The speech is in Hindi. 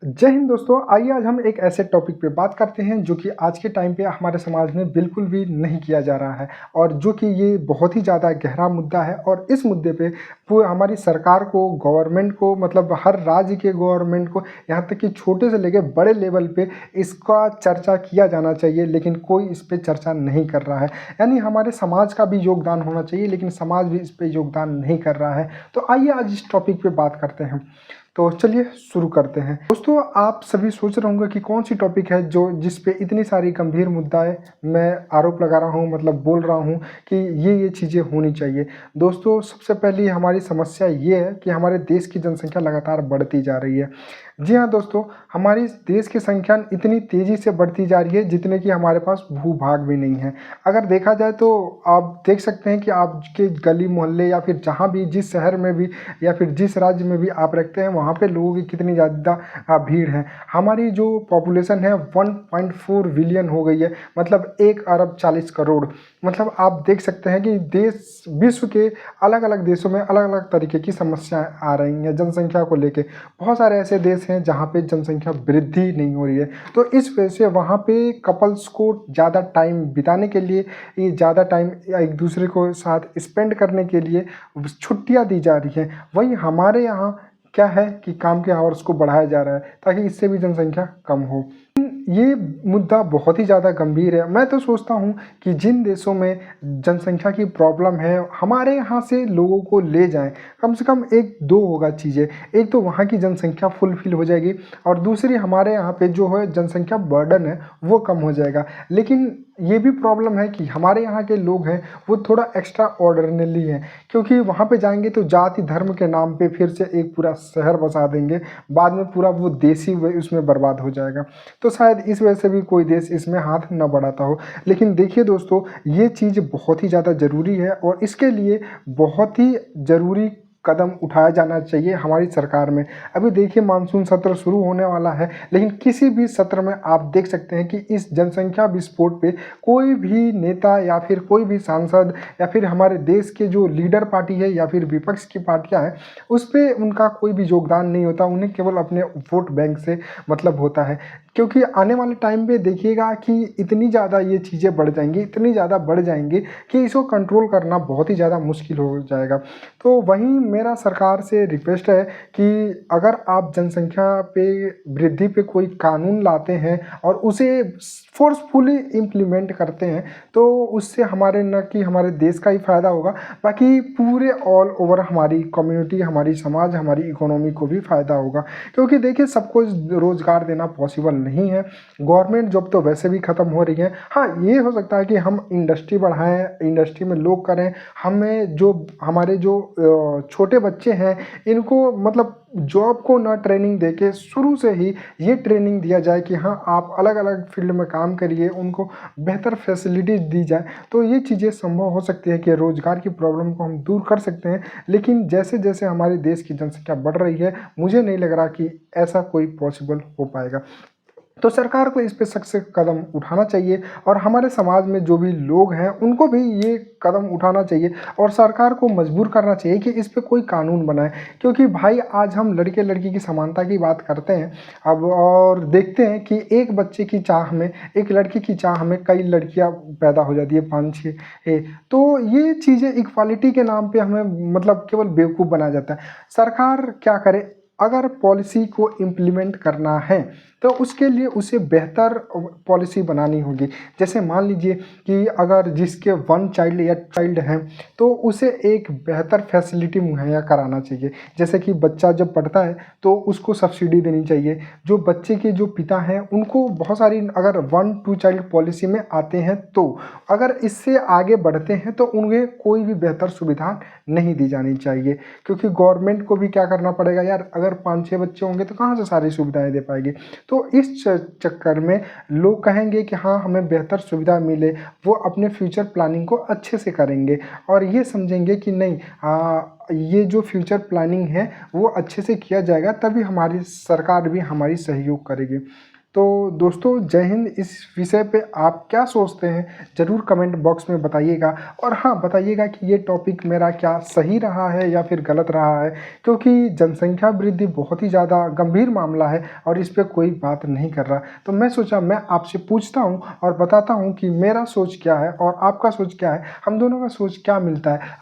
जय हिंद दोस्तों। आइए आज हम एक ऐसे टॉपिक पे बात करते हैं जो कि आज के टाइम पे हमारे समाज में बिल्कुल भी नहीं किया जा रहा है और जो कि ये बहुत ही ज़्यादा गहरा मुद्दा है। और इस मुद्दे पे पूरी हमारी सरकार को, गवर्नमेंट को, मतलब हर राज्य के गवर्नमेंट को, यहाँ तक कि छोटे से लेकर बड़े लेवल पे इसका चर्चा किया जाना चाहिए, लेकिन कोई इस पर चर्चा नहीं कर रहा है। यानी हमारे समाज का भी योगदान होना चाहिए, लेकिन समाज भी इस पर योगदान नहीं कर रहा है। तो आइए आज इस टॉपिक पे बात करते हैं। तो चलिए शुरू करते हैं। दोस्तों, आप सभी सोच रहे होंगे कि कौन सी टॉपिक है जो जिस पे इतनी सारी गंभीर मुद्दाएं मैं आरोप लगा रहा हूँ, मतलब बोल रहा हूँ कि ये चीज़ें होनी चाहिए। दोस्तों, सबसे पहली हमारी समस्या ये है कि हमारे देश की जनसंख्या लगातार बढ़ती जा रही है। जी हाँ दोस्तों, हमारी देश की संख्या इतनी तेज़ी से बढ़ती जा रही है जितने कि हमारे पास भूभाग भी नहीं है। अगर देखा जाए तो आप देख सकते हैं कि आपके गली मोहल्ले या फिर जहाँ भी, जिस शहर में भी या फिर जिस राज्य में भी आप रखते हैं, वहाँ पे लोगों की कितनी ज़्यादा भीड़ है। हमारी जो पॉपुलेशन है 1.4 बिलियन हो गई है, मतलब 1 अरब 40 करोड़। मतलब आप देख सकते हैं कि देश, विश्व के अलग अलग देशों में अलग अलग तरीके की समस्याएं आ रही हैं जनसंख्या को लेके। बहुत सारे ऐसे देश हैं जहाँ पे जनसंख्या वृद्धि नहीं हो रही है, तो इस वजह से वहाँ पे कपल्स को ज़्यादा टाइम बिताने के लिए, ये ज़्यादा टाइम एक दूसरे को साथ स्पेंड करने के लिए छुट्टियाँ दी जा रही हैं। वहीं हमारे यहाँ क्या है कि काम के आवर्स को बढ़ाया जा रहा है ताकि इससे भी जनसंख्या कम हो। ये मुद्दा बहुत ही ज़्यादा गंभीर है। मैं तो सोचता हूँ कि जिन देशों में जनसंख्या की प्रॉब्लम है, हमारे यहाँ से लोगों को ले जाएं। कम से कम एक दो होगा चीज़ें, एक तो वहाँ की जनसंख्या फुलफिल हो जाएगी और दूसरी हमारे यहाँ पे जो है जनसंख्या बर्डन है वो कम हो जाएगा। लेकिन ये भी प्रॉब्लम है कि हमारे यहाँ के लोग हैं वो थोड़ा एक्स्ट्रा ऑर्डिनरी हैं, क्योंकि वहाँ पे जाएंगे तो जाति धर्म के नाम पे फिर से एक पूरा शहर बसा देंगे, बाद में पूरा वो देसी उसमें बर्बाद हो जाएगा। तो शायद इस वजह से भी कोई देश इसमें हाथ न बढ़ाता हो। लेकिन देखिए दोस्तों, ये चीज़ बहुत ही ज़्यादा ज़रूरी है और इसके लिए बहुत ही ज़रूरी कदम उठाया जाना चाहिए हमारी सरकार में। अभी देखिए मानसून सत्र शुरू होने वाला है, लेकिन किसी भी सत्र में आप देख सकते हैं कि इस जनसंख्या विस्फोट पे कोई भी नेता या फिर कोई भी सांसद या फिर हमारे देश के जो लीडर पार्टी है या फिर विपक्ष की पार्टियां हैं, उस पर उनका कोई भी योगदान नहीं होता। उन्हें केवल अपने वोट बैंक से मतलब होता है, क्योंकि आने वाले टाइम पे देखिएगा कि इतनी ज़्यादा ये चीज़ें बढ़ जाएंगी, इतनी ज़्यादा बढ़ जाएंगी कि इसको कंट्रोल करना बहुत ही ज़्यादा मुश्किल हो जाएगा। तो वहीं मेरा सरकार से रिक्वेस्ट है कि अगर आप जनसंख्या पे वृद्धि पे कोई कानून लाते हैं और उसे फोर्सफुली इम्प्लीमेंट करते हैं, तो उससे हमारे, न कि हमारे देश का ही फ़ायदा होगा, बाकी पूरे ऑल ओवर हमारी कम्युनिटी, हमारी समाज, हमारी इकोनॉमी को भी फ़ायदा होगा। क्योंकि देखिए सबको रोज़गार देना पॉसिबल नहीं है। गवर्नमेंट जॉब तो वैसे भी ख़त्म हो रही है। हाँ, ये हो सकता है कि हम इंडस्ट्री बढ़ाएं, इंडस्ट्री में लोग करें। हमें जो हमारे जो छोटे बच्चे हैं, इनको मतलब जॉब को ना ट्रेनिंग देके शुरू से ही ये ट्रेनिंग दिया जाए कि हाँ आप अलग अलग फील्ड में काम करिए, उनको बेहतर फैसिलिटीज़ दी जाए, तो ये चीज़ें संभव हो सकती है कि रोज़गार की प्रॉब्लम को हम दूर कर सकते हैं। लेकिन जैसे जैसे हमारे देश की जनसंख्या बढ़ रही है, मुझे नहीं लग रहा कि ऐसा कोई पॉसिबल हो पाएगा। तो सरकार को इस पे सख्त से कदम उठाना चाहिए और हमारे समाज में जो भी लोग हैं उनको भी ये कदम उठाना चाहिए और सरकार को मजबूर करना चाहिए कि इस पे कोई कानून बनाए। क्योंकि भाई आज हम लड़के लड़की की समानता की बात करते हैं अब, और देखते हैं कि एक बच्चे की चाह में, एक लड़की की चाह में कई लड़कियां पैदा हो जाती है, 5-6। तो ये चीज़ें इक्वालिटी के नाम पे हमें मतलब केवल बेवकूफ़ बनाया जाता है। सरकार क्या करे, अगर पॉलिसी को इम्प्लीमेंट करना है तो उसके लिए उसे बेहतर पॉलिसी बनानी होगी। जैसे मान लीजिए कि अगर जिसके 1 चाइल्ड या चाइल्ड हैं, तो उसे एक बेहतर फैसिलिटी मुहैया कराना चाहिए। जैसे कि बच्चा जब पढ़ता है तो उसको सब्सिडी देनी चाहिए। जो बच्चे के जो पिता हैं उनको बहुत सारी, अगर 1-2 चाइल्ड पॉलिसी में आते हैं, तो अगर इससे आगे बढ़ते हैं तो उन्हें कोई भी बेहतर सुविधा नहीं दी जानी चाहिए। क्योंकि गवर्नमेंट को भी क्या करना पड़ेगा यार, अगर 5-6 बच्चे होंगे तो कहाँ से सारी सुविधाएं दे पाएगी। तो इस चक्कर में लोग कहेंगे कि हाँ हमें बेहतर सुविधा मिले, वो अपने फ्यूचर प्लानिंग को अच्छे से करेंगे और ये समझेंगे कि नहीं, ये जो फ्यूचर प्लानिंग है वो अच्छे से किया जाएगा, तभी हमारी सरकार भी हमारी सहयोग करेगी। तो दोस्तों जय हिंद। इस विषय पे आप क्या सोचते हैं ज़रूर कमेंट बॉक्स में बताइएगा। और हाँ, बताइएगा कि ये टॉपिक मेरा क्या सही रहा है या फिर गलत रहा है, क्योंकि जनसंख्या वृद्धि बहुत ही ज़्यादा गंभीर मामला है और इस पे कोई बात नहीं कर रहा। तो मैं सोचा मैं आपसे पूछता हूँ और बताता हूँ कि मेरा सोच क्या है और आपका सोच क्या है, हम दोनों का सोच क्या मिलता है।